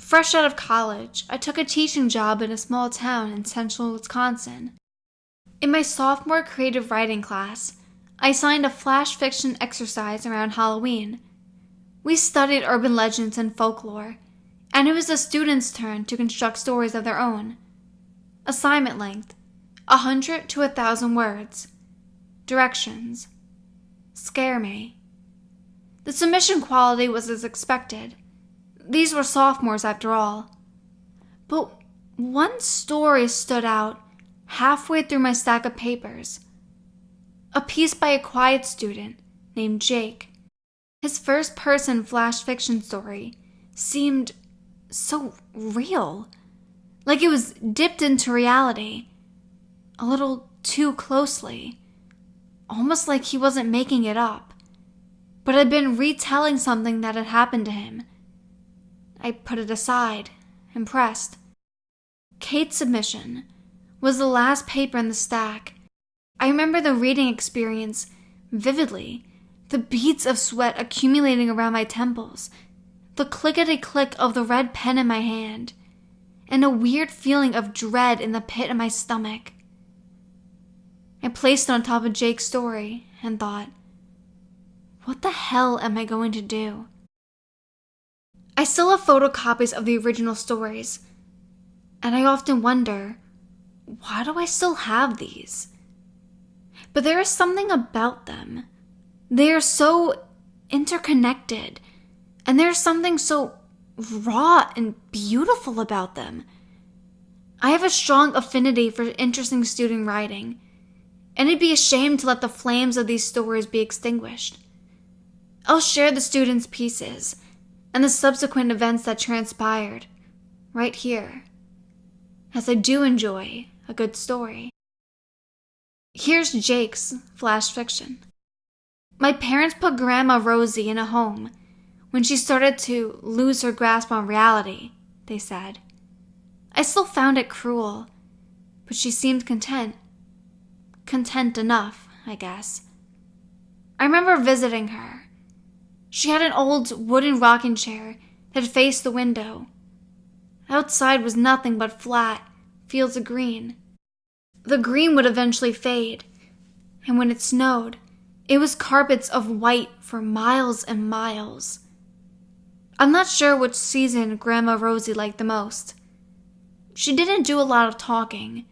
Fresh out of college, I took a teaching job in a small town in central Wisconsin. In my sophomore creative writing class, I assigned a flash fiction exercise around Halloween. We studied urban legends and folklore, and it was the students' turn to construct stories of their own. Assignment length, 100 to 1,000 words. Directions: scare me. The submission quality was as expected. These were sophomores after all. But one story stood out halfway through my stack of papers. A piece by a quiet student named Jake. His first-person flash fiction story seemed so real, like it was dipped into reality, a little too closely, almost like he wasn't making it up, but had been retelling something that had happened to him. I put it aside, impressed. Kate's submission was the last paper in the stack. I remember the reading experience vividly, the beads of sweat accumulating around my temples, the clickety-click of the red pen in my hand, and a weird feeling of dread in the pit of my stomach. I placed it on top of Jake's story and thought, what the hell am I going to do? I still have photocopies of the original stories, and I often wonder, why do I still have these? But there is something about them. They are so interconnected, and there is something so raw and beautiful about them. I have a strong affinity for interesting student writing, and it'd be a shame to let the flames of these stories be extinguished. I'll share the students' pieces and the subsequent events that transpired right here, as I do enjoy a good story. Here's Jake's flash fiction. My parents put Grandma Rosie in a home when she started to lose her grasp on reality, they said. I still found it cruel, but she seemed content. Content enough, I guess. I remember visiting her. She had an old wooden rocking chair that faced the window. Outside was nothing but flat fields of green. The green would eventually fade, and when it snowed, it was carpets of white for miles and miles. I'm not sure which season Grandma Rosie liked the most. She didn't do a lot of talking.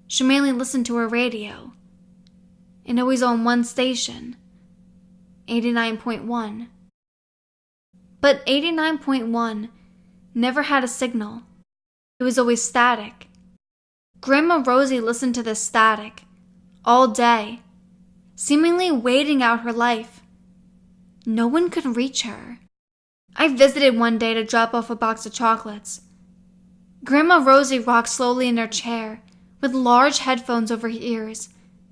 She mainly listened to her radio, and always on one station, 89.1. But 89.1 never had a signal. It was always static. Grandma Rosie listened to this static all day, seemingly waiting out her life. No one could reach her. I visited one day to drop off a box of chocolates. Grandma Rosie rocked slowly in her chair with large headphones over her ears,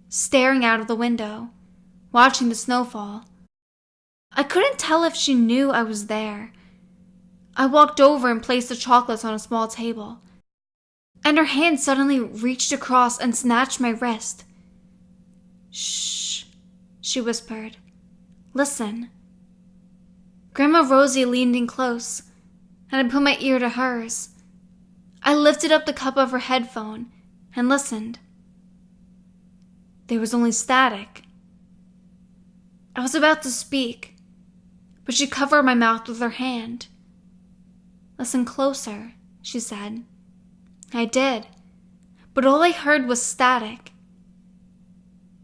staring out of the window, watching the snowfall. I couldn't tell if she knew I was there. I walked over and placed the chocolates on a small table, and her hand suddenly reached across and snatched my wrist. Shh, she whispered. Listen. Grandma Rosie leaned in close, and I put my ear to hers. I lifted up the cup of her headphone and listened. There was only static. I was about to speak, but she covered my mouth with her hand. Listen closer, she said. I did, but all I heard was static.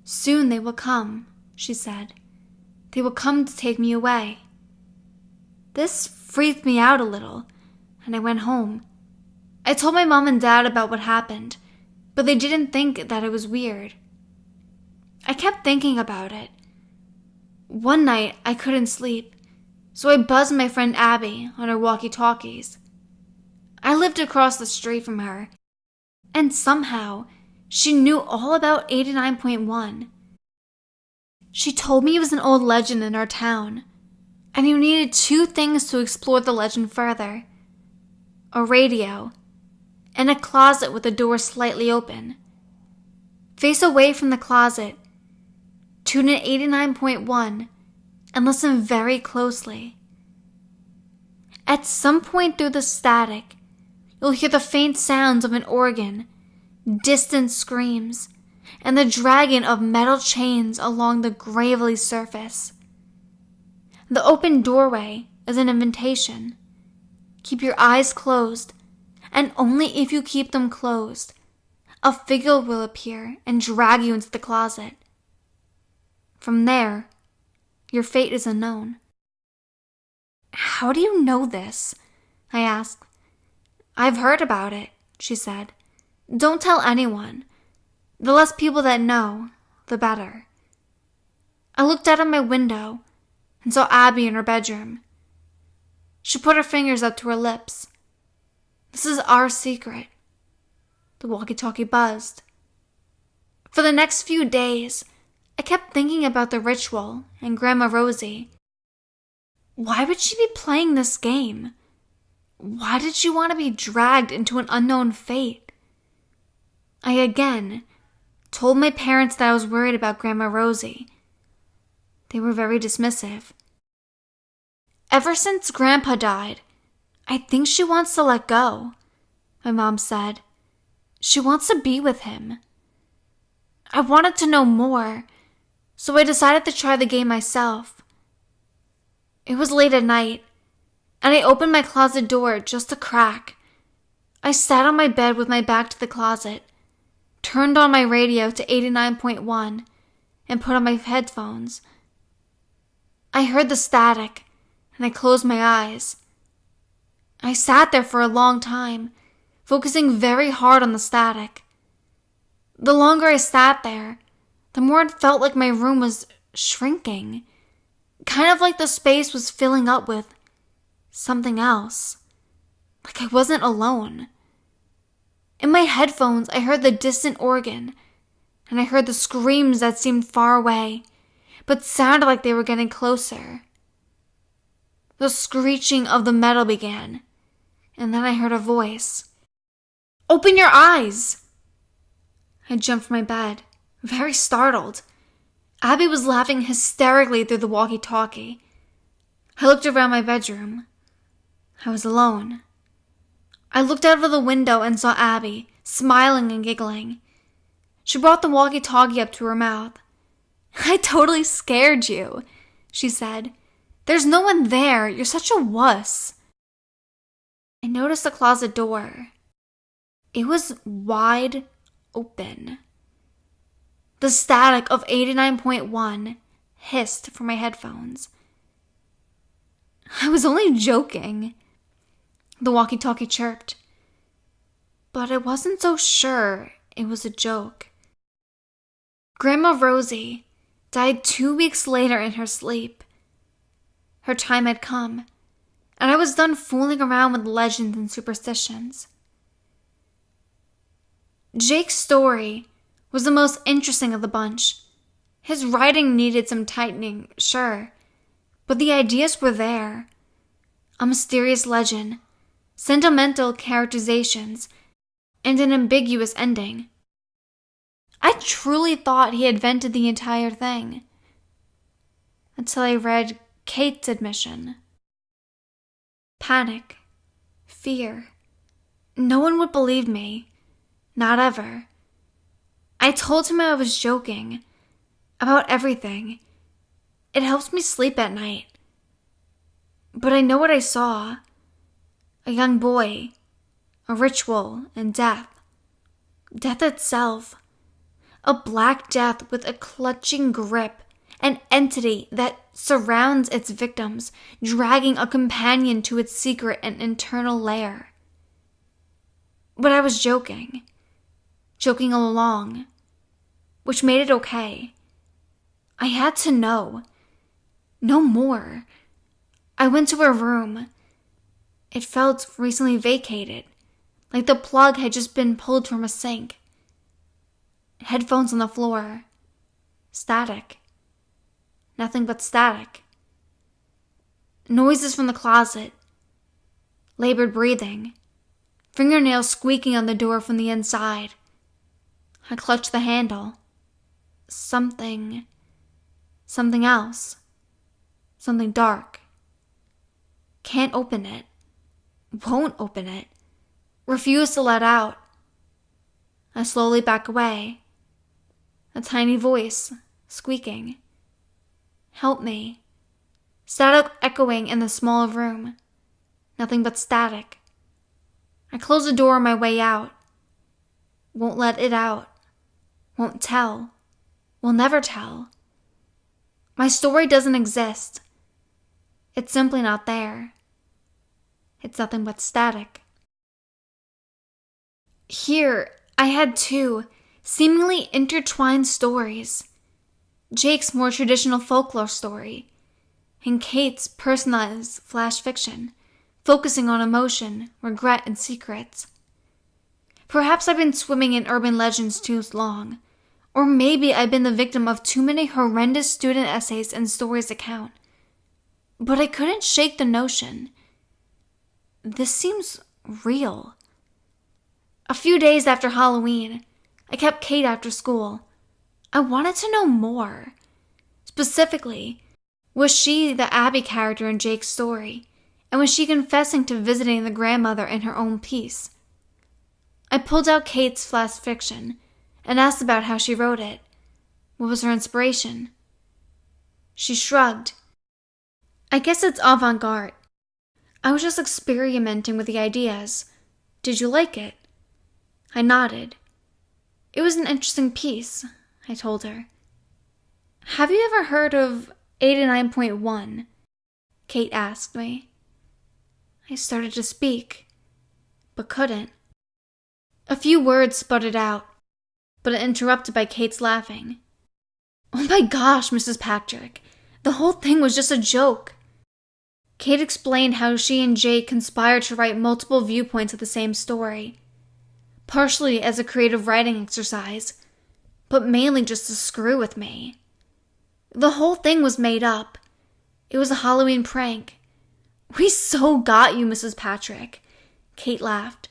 Soon they will come, she said. They will come to take me away. This freaked me out a little, and I went home. I told my mom and dad about what happened, but they didn't think that it was weird. I kept thinking about it. One night, I couldn't sleep, so I buzzed my friend Abby on her walkie-talkies. I lived across the street from her, and somehow, she knew all about 89.1. She told me it was an old legend in our town, and you needed two things to explore the legend further: a radio, and a closet with the door slightly open. Face away from the closet, tune in 89.1, and listen very closely. At some point through the static, you'll hear the faint sounds of an organ, distant screams, and the dragging of metal chains along the gravelly surface. The open doorway is an invitation. Keep your eyes closed, and only if you keep them closed, a figure will appear and drag you into the closet. From there, your fate is unknown. How do you know this? I asked. I've heard about it, she said. Don't tell anyone. The less people that know, the better. I looked out of my window and saw Abby in her bedroom. She put her fingers up to her lips. This is our secret. The walkie-talkie buzzed. For the next few days, I kept thinking about the ritual and Grandma Rosie. Why would she be playing this game? Why did she want to be dragged into an unknown fate? I again told my parents that I was worried about Grandma Rosie. They were very dismissive. Ever since Grandpa died, I think she wants to let go, my mom said. She wants to be with him. I wanted to know more, so I decided to try the game myself. It was late at night, and I opened my closet door just a crack. I sat on my bed with my back to the closet, turned on my radio to 89.1, and put on my headphones. I heard the static, and I closed my eyes. I sat there for a long time, focusing very hard on the static. The longer I sat there, the more it felt like my room was shrinking, kind of like the space was filling up with something else, like I wasn't alone. In my headphones, I heard the distant organ, and I heard the screams that seemed far away, but sounded like they were getting closer. The screeching of the metal began, and then I heard a voice. Open your eyes! I jumped from my bed, very startled. Abby was laughing hysterically through the walkie-talkie. I looked around my bedroom. I was alone. I looked out of the window and saw Abby, smiling and giggling. She brought the walkie-talkie up to her mouth. I totally scared you, she said. There's no one there. You're such a wuss. I noticed the closet door. It was wide open. The static of 89.1 hissed from my headphones. I was only joking, the walkie-talkie chirped. But I wasn't so sure it was a joke. Grandma Rosie died 2 weeks later in her sleep. Her time had come, and I was done fooling around with legends and superstitions. Jake's story was the most interesting of the bunch. His writing needed some tightening, sure, but the ideas were there. A mysterious legend, sentimental characterizations, and an ambiguous ending. I truly thought he had invented the entire thing. Until I read Kate's admission. Panic. Fear. No one would believe me. Not ever. I told him I was joking. About everything. It helps me sleep at night. But I know what I saw. A young boy. A ritual and death. Death itself. A black death with a clutching grip. An entity that surrounds its victims, dragging a companion to its secret and internal lair. But I was joking. Joking all along. Which made it okay. I had to know. No more. I went to her room. It felt recently vacated, like the plug had just been pulled from a sink. Headphones on the floor. Static. Nothing but static. Noises from the closet. Labored breathing. Fingernails squeaking on the door from the inside. I clutched the handle. Something else. Something dark. Can't open it. won't open it, refuse to let out. I slowly back away. A tiny voice, squeaking. Help me. Static echoing in the small room. Nothing but static. I close the door on my way out. Won't let it out. Won't tell. Will never tell. My story doesn't exist. It's simply not there. It's nothing but static. Here, I had two seemingly intertwined stories. Jake's more traditional folklore story, and Kate's personalized flash fiction, focusing on emotion, regret, and secrets. Perhaps I've been swimming in urban legends too long, or maybe I've been the victim of too many horrendous student essays and stories to count. But I couldn't shake the notion. This seems real. A few days after Halloween, I kept Kate after school. I wanted to know more. Specifically, was she the Abby character in Jake's story? And was she confessing to visiting the grandmother in her own piece? I pulled out Kate's flash fiction and asked about how she wrote it. What was her inspiration? She shrugged. I guess it's avant-garde. I was just experimenting with the ideas. Did you like it? I nodded. It was an interesting piece, I told her. Have you ever heard of 89.1? Kate asked me. I started to speak, but couldn't. A few words sputtered out, but interrupted by Kate's laughing. Oh my gosh, Mrs. Patrick, the whole thing was just a joke. Kate explained how she and Jake conspired to write multiple viewpoints of the same story, partially as a creative writing exercise, but mainly just to screw with me. The whole thing was made up. It was a Halloween prank. We so got you, Mrs. Patrick, Kate laughed.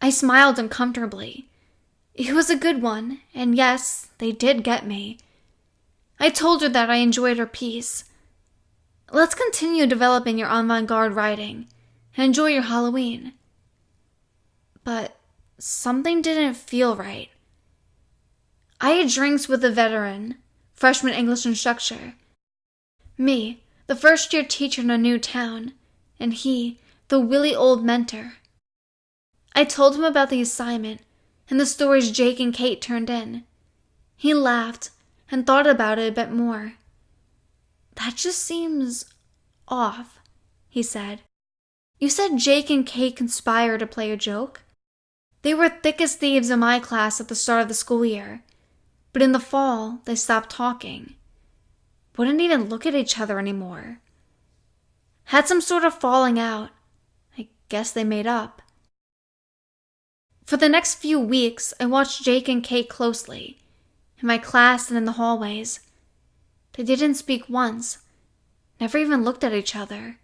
I smiled uncomfortably. It was a good one, and yes, they did get me. I told her that I enjoyed her piece. Let's continue developing your avant-garde writing and enjoy your Halloween. But something didn't feel right. I had drinks with a veteran, freshman English instructor. Me, the first-year teacher in a new town, and he, the willy old mentor. I told him about the assignment and the stories Jake and Kate turned in. He laughed and thought about it a bit more. That just seems off, he said. You said Jake and Kate conspired to play a joke? They were thick as thieves in my class at the start of the school year, but in the fall, they stopped talking. Wouldn't even look at each other anymore. Had some sort of falling out. I guess they made up. For the next few weeks, I watched Jake and Kate closely, in my class and in the hallways. They didn't speak once, never even looked at each other.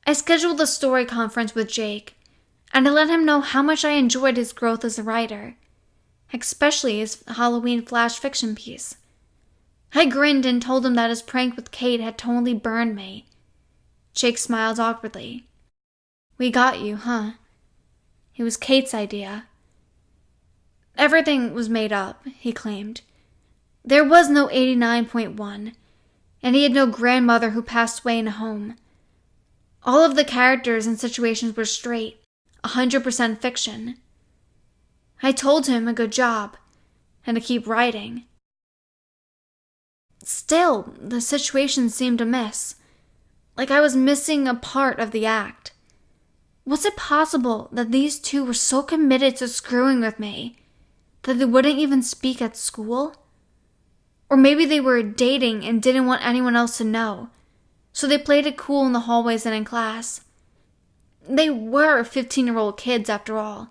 I scheduled a story conference with Jake, and I let him know how much I enjoyed his growth as a writer, especially his Halloween flash fiction piece. I grinned and told him that his prank with Kate had totally burned me. Jake smiled awkwardly. We got you, huh? It was Kate's idea. Everything was made up, he claimed. There was no 89.1, and he had no grandmother who passed away in a home. All of the characters and situations were straight, 100% fiction. I told him a good job, and to keep writing. Still, the situation seemed amiss, like I was missing a part of the act. Was it possible that these two were so committed to screwing with me that they wouldn't even speak at school? Or maybe they were dating and didn't want anyone else to know, so they played it cool in the hallways and in class. They were 15-year-old kids after all.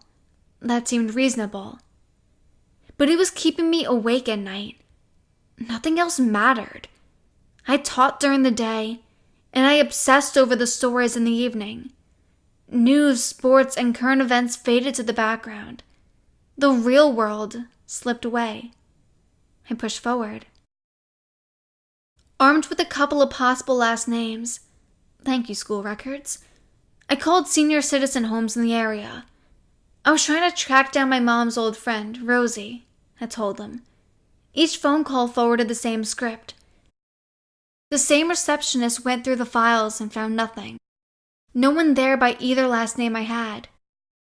That seemed reasonable. But it was keeping me awake at night. Nothing else mattered. I taught during the day, and I obsessed over the stories in the evening. News, sports, and current events faded to the background. The real world slipped away. I pushed forward. Armed with a couple of possible last names, thank you, school records, I called senior citizen homes in the area. I was trying to track down my mom's old friend, Rosie, I told them. Each phone call forwarded the same script. The same receptionist went through the files and found nothing. No one there by either last name I had.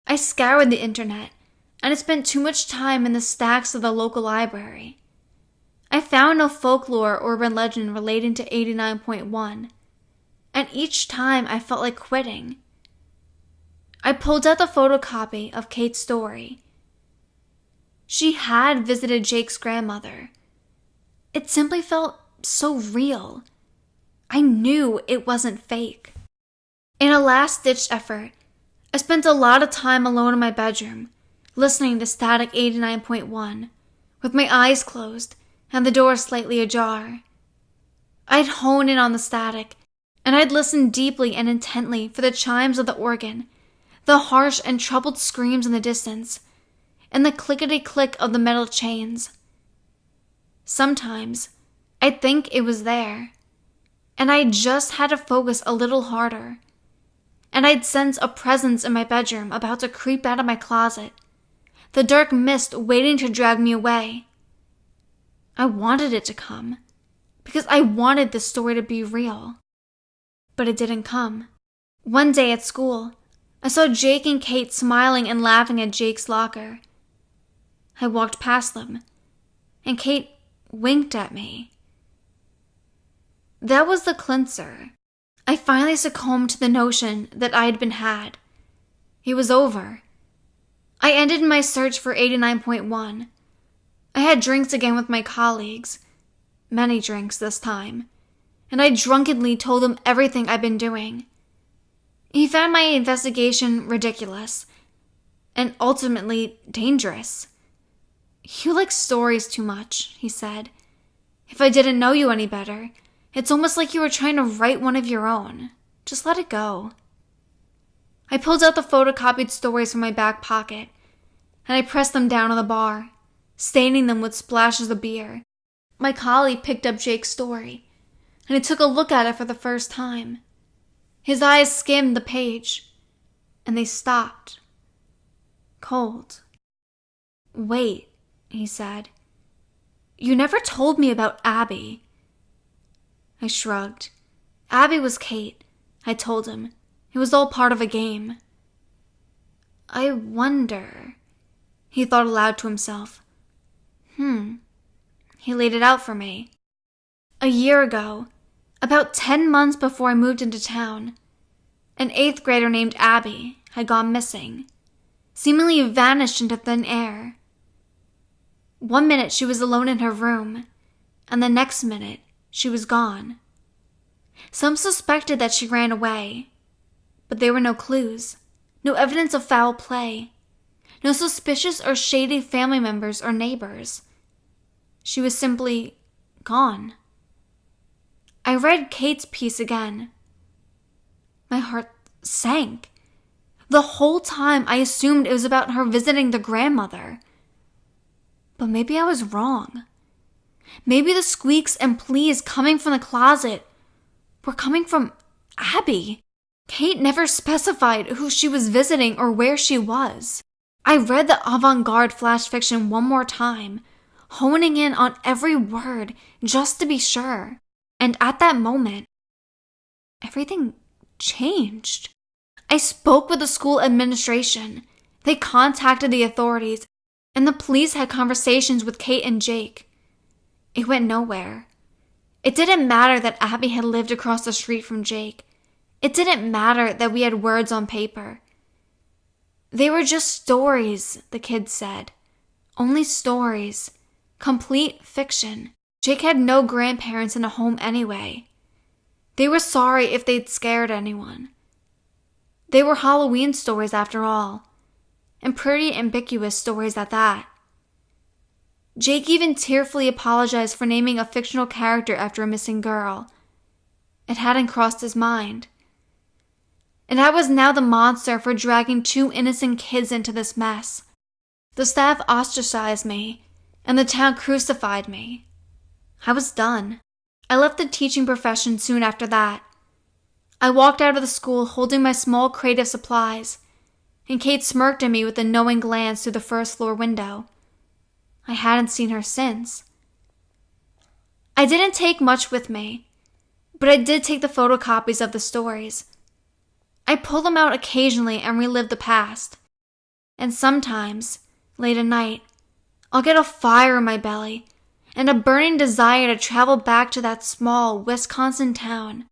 I scoured the internet, and I spent too much time in the stacks of the local library. I found no folklore or urban legend relating to 89.1, and each time I felt like quitting. I pulled out the photocopy of Kate's story. She had visited Jake's grandmother. It simply felt so real. I knew it wasn't fake. In a last-ditch effort, I spent a lot of time alone in my bedroom, listening to static 89.1, with my eyes closed and the door slightly ajar. I'd hone in on the static, and I'd listen deeply and intently for the chimes of the organ, the harsh and troubled screams in the distance, and the clickety-click of the metal chains. Sometimes, I'd think it was there, and I just had to focus a little harder, and I'd sense a presence in my bedroom about to creep out of my closet, the dark mist waiting to drag me away. I wanted it to come, because I wanted this story to be real. But it didn't come. One day at school, I saw Jake and Kate smiling and laughing at Jake's locker. I walked past them, and Kate winked at me. That was the clincher. I finally succumbed to the notion that I had been had. It was over. I ended my search for 89.1. I had drinks again with my colleagues, many drinks this time, and I drunkenly told them everything I'd been doing. He found my investigation ridiculous, and ultimately dangerous. "You like stories too much," he said. "If I didn't know you any better, it's almost like you were trying to write one of your own. Just let it go." I pulled out the photocopied stories from my back pocket, and I pressed them down on the bar, staining them with splashes of beer. My colleague picked up Jake's story, and he took a look at it for the first time. His eyes skimmed the page, and they stopped. Cold. "Wait," he said. "You never told me about Abby." I shrugged. "Abby was Kate," I told him. "It was all part of a game." "I wonder," he thought aloud to himself. He laid it out for me. A year ago, about 10 months before I moved into town, an 8th grader named Abby had gone missing, seemingly vanished into thin air. One minute she was alone in her room, and the next minute she was gone. Some suspected that she ran away, but there were no clues, no evidence of foul play, no suspicious or shady family members or neighbors. She was simply gone. I read Kate's piece again. My heart sank. The whole time I assumed it was about her visiting the grandmother. But maybe I was wrong. Maybe the squeaks and pleas coming from the closet were coming from Abby. Kate never specified who she was visiting or where she was. I read the avant-garde flash fiction one more time, honing in on every word just to be sure. And at that moment, everything changed. I spoke with the school administration. They contacted the authorities, and the police had conversations with Kate and Jake. It went nowhere. It didn't matter that Abby had lived across the street from Jake. It didn't matter that we had words on paper. They were just stories, the kids said. Only stories. Complete fiction. Jake had no grandparents in a home anyway. They were sorry if they'd scared anyone. They were Halloween stories after all, and pretty ambiguous stories at that. Jake even tearfully apologized for naming a fictional character after a missing girl. It hadn't crossed his mind. And I was now the monster for dragging 2 innocent kids into this mess. The staff ostracized me, and the town crucified me. I was done. I left the teaching profession soon after that. I walked out of the school holding my small crate of supplies, and Kate smirked at me with a knowing glance through the first-floor window. I hadn't seen her since. I didn't take much with me, but I did take the photocopies of the stories. I pull them out occasionally and relive the past. And sometimes, late at night, I'll get a fire in my belly and a burning desire to travel back to that small Wisconsin town.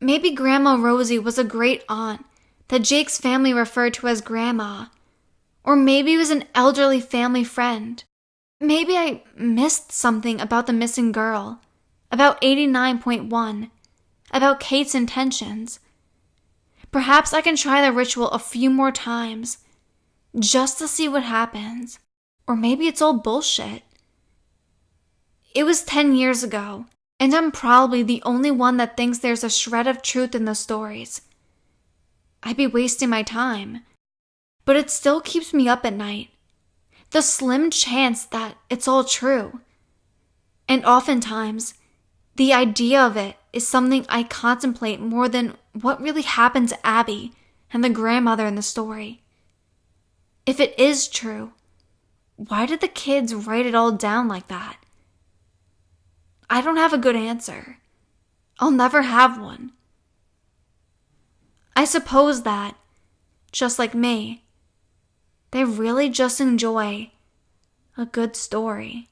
Maybe Grandma Rosie was a great aunt that Jake's family referred to as Grandma. Or maybe it was an elderly family friend. Maybe I missed something about the missing girl, about 89.1, about Kate's intentions. Perhaps I can try the ritual a few more times, just to see what happens. Or maybe it's all bullshit. It was 10 years ago, and I'm probably the only one that thinks there's a shred of truth in those stories. I'd be wasting my time, but it still keeps me up at night. The slim chance that it's all true. And oftentimes, the idea of it is something I contemplate more than what really happened to Abby and the grandmother in the story. If it is true, why did the kids write it all down like that? I don't have a good answer. I'll never have one. I suppose that, just like me, they really just enjoy a good story.